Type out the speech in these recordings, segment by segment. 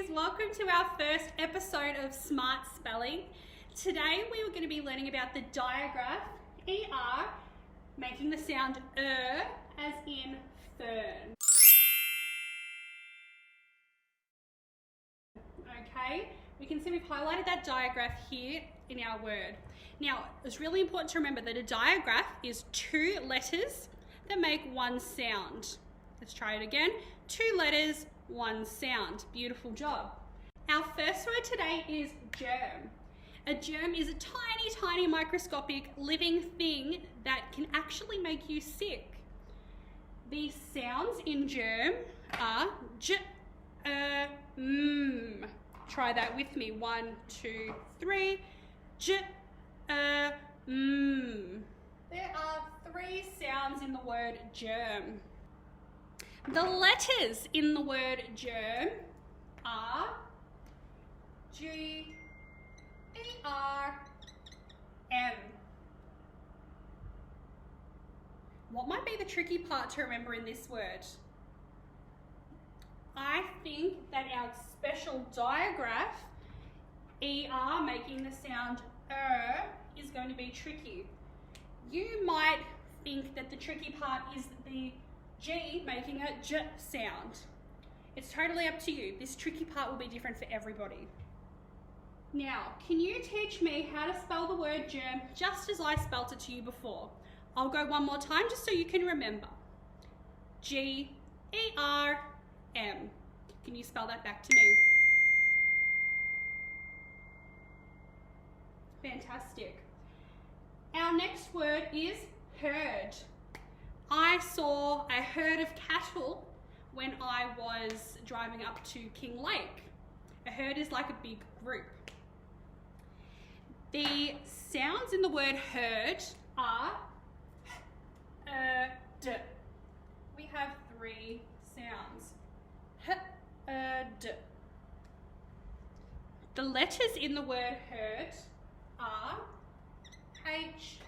cuties, welcome to our first episode of Smart Spelling. Today we are going to be learning about the digraph, ER, making the sound as in fern. Okay, we can see we've highlighted that digraph here in our word. Now, it's really important to remember that a digraph is two letters that make one sound. Let's try it again. Two letters, one sound. Beautiful job. Our first word today is germ. A germ is a tiny, tiny microscopic living thing that can actually make you sick. The sounds in germ are j, m. Try that with me. 1, 2, 3. J, m. There are 3 sounds in the word germ. The letters in the word germ are G, E, R, M. What might be the tricky part to remember in this word? I think that our special digraph, ER, making the sound is going to be tricky. You might think that the tricky part is the G making a J sound. It's totally up to you. This tricky part will be different for everybody. Now, can you teach me how to spell the word germ just as I spelt it to you before? I'll go one more time just so you can remember. G-E-R-M. Can you spell that back to me? Fantastic. Our next word is herd. I saw a herd of cattle when I was driving up to King Lake. A herd is like a big group. The sounds in the word herd are d. We have 3 sounds. D. The letters in the word herd are H,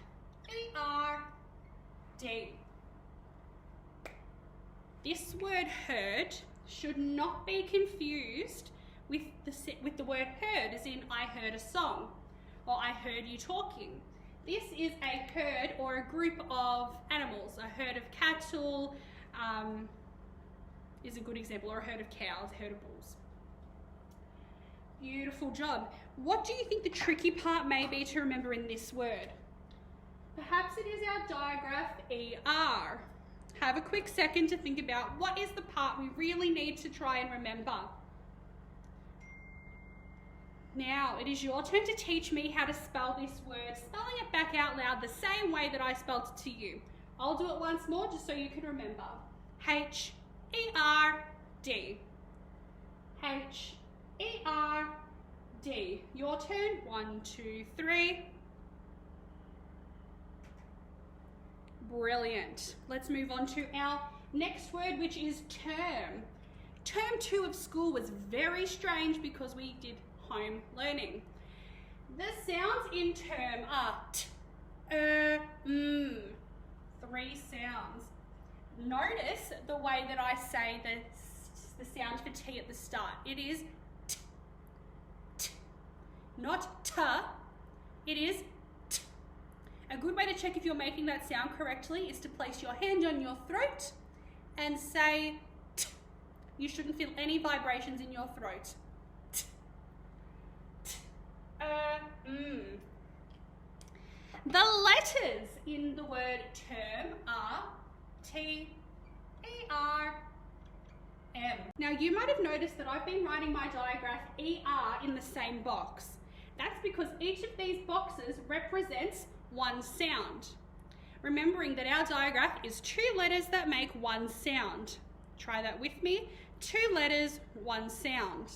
E, R, D. This word heard should not be confused with the word heard, as in I heard a song or I heard you talking. This is a herd or a group of animals. A herd of cattle is a good example, or a herd of cows, a herd of bulls. Beautiful job. What do you think the tricky part may be to remember in this word? Perhaps it is our digraph ER. Have a quick second to think about what is the part we really need to try and remember. Now, it is your turn to teach me how to spell this word, spelling it back out loud the same way that I spelled it to you. I'll do it once more just so you can remember. H-E-R-D. H-E-R-D. Your turn. 1, 2, 3. Brilliant. Let's move on to our next word, which is term. Term 2 of school was very strange because we did home learning. The sounds in term are t, m. 3 sounds. Notice the way that I say the sound for T at the start. It is t, t, not t. It is t. A good way to check if you're making that sound correctly is to place your hand on your throat and say t. You shouldn't feel any vibrations in your throat. T, t, m. The letters in the word term are T, E, R, M. Now you might have noticed that I've been writing my digraph ER in the same box. That's because each of these boxes represents one sound. Remembering that our digraph is 2 letters that make one sound. Try that with me. 2 letters, 1 sound.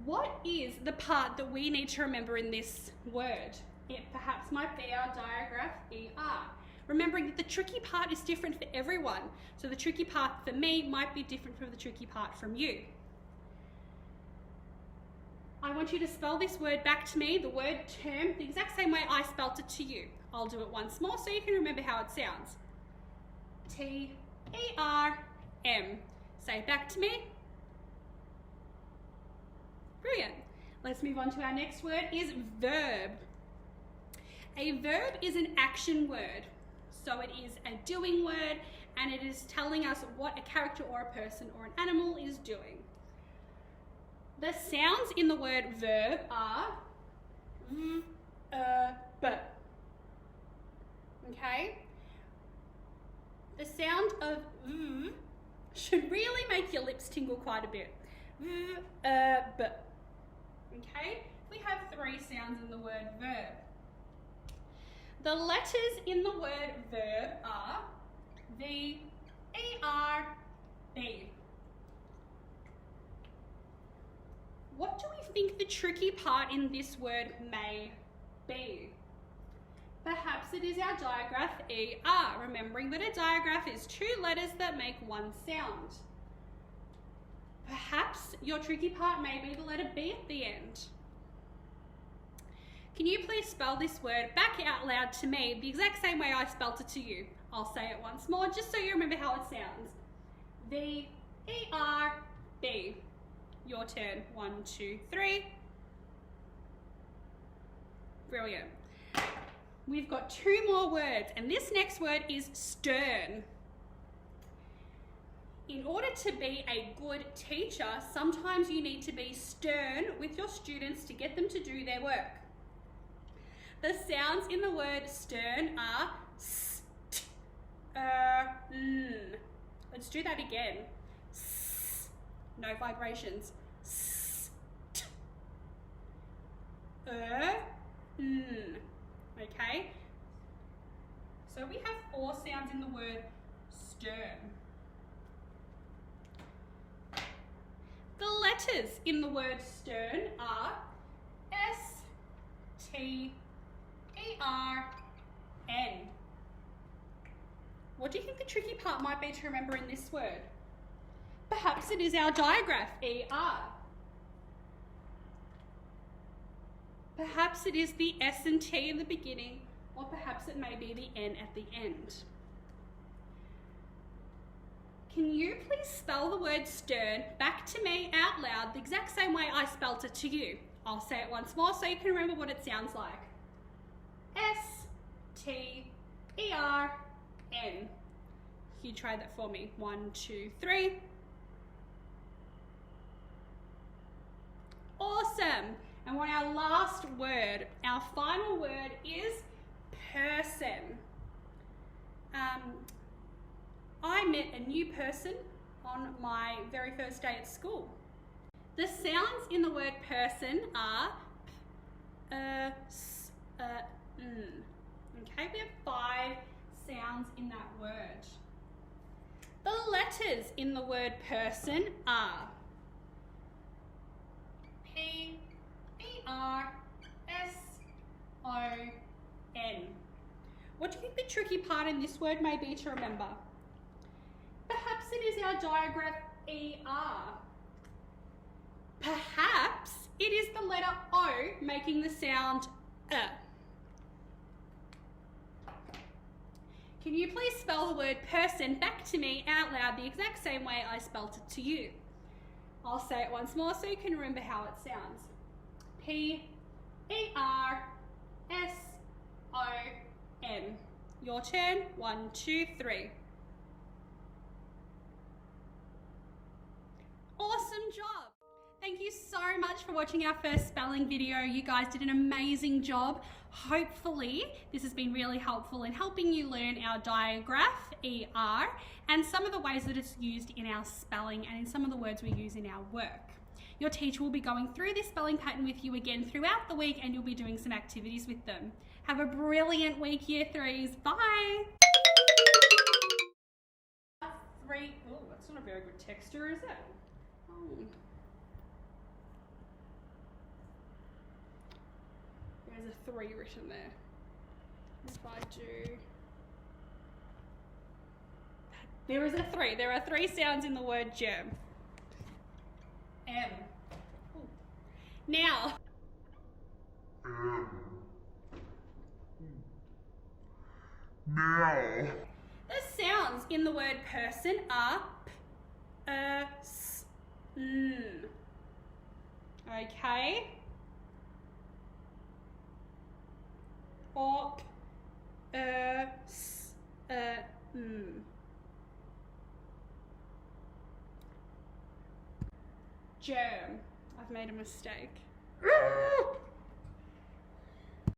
What is the part that we need to remember in this word? It perhaps might be our digraph ER. Remembering that the tricky part is different for everyone. So the tricky part for me might be different from the tricky part from you. I want you to spell this word back to me, the word term, the exact same way I spelt it to you. I'll do it once more so you can remember how it sounds. T-E-R-M. Say it back to me. Let's move on to our next word is verb. A verb is an action word. So it is a doing word and it is telling us what a character or a person or an animal is doing. The sounds in the word verb are v, b. Okay? The sound of v should really make your lips tingle quite a bit. V, b. Okay? We have 3 sounds in the word verb. The letters in the word verb are V, E, R, B. What do we think the tricky part in this word may be? Perhaps it is our digraph ER, remembering that a digraph is 2 letters that make 1 sound. Perhaps your tricky part may be the letter B at the end. Can you please spell this word back out loud to me the exact same way I spelt it to you? I'll say it once more just so you remember how it sounds. V, E, R, B. Your turn. 1, 2, 3. Brilliant. We've got 2 more words and this next word is stern. In order to be a good teacher, sometimes you need to be stern with your students to get them to do their work. The sounds in the word stern are s, t, n. Let's do that again. S, no vibrations. S, t, n. Okay? So we have 4 sounds in the word stern. The letters in the word stern are S, T, E, R, N. What do you think the tricky part might be to remember in this word? Perhaps it is our digraph, ER. Perhaps it is the S and T in the beginning, or perhaps it may be the N at the end. Can you please spell the word stern back to me out loud the exact same way I spelt it to you? I'll say it once more so you can remember what it sounds like. S, T, E, R, N. You try that for me. 1, 2, 3. Awesome. And what our last word, our final word is person. I met a new person on my very first day at school. The sounds in the word person are p, s, n. Okay, we have 5 sounds in that word. The letters in the word person are P, E, R, S, O, N. What do you think the tricky part in this word may be to remember? Perhaps it is our digraph ER. Perhaps it is the letter O making the sound Can you please spell the word person back to me out loud the exact same way I spelt it to you? I'll say it once more so you can remember how it sounds. P, E, R, S, O, N. Your turn. 1, 2, 3. Awesome job. Thank you so much for watching our first spelling video. You guys did an amazing job. Hopefully this has been really helpful in helping you learn our digraph, ER, and some of the ways that it's used in our spelling and in some of the words we use in our work. Your teacher will be going through this spelling pattern with you again throughout the week and you'll be doing some activities with them. Have a brilliant week, Year 3s. Bye. 3. Oh, that's not a very good texture, is it? Oh. There's a 3 written there. If I do... There is a 3. There are 3 sounds in the word germ. M. Ooh. Now. Now. The sounds in the word person are p, s, n. Okay. op, Germ. I've made a mistake.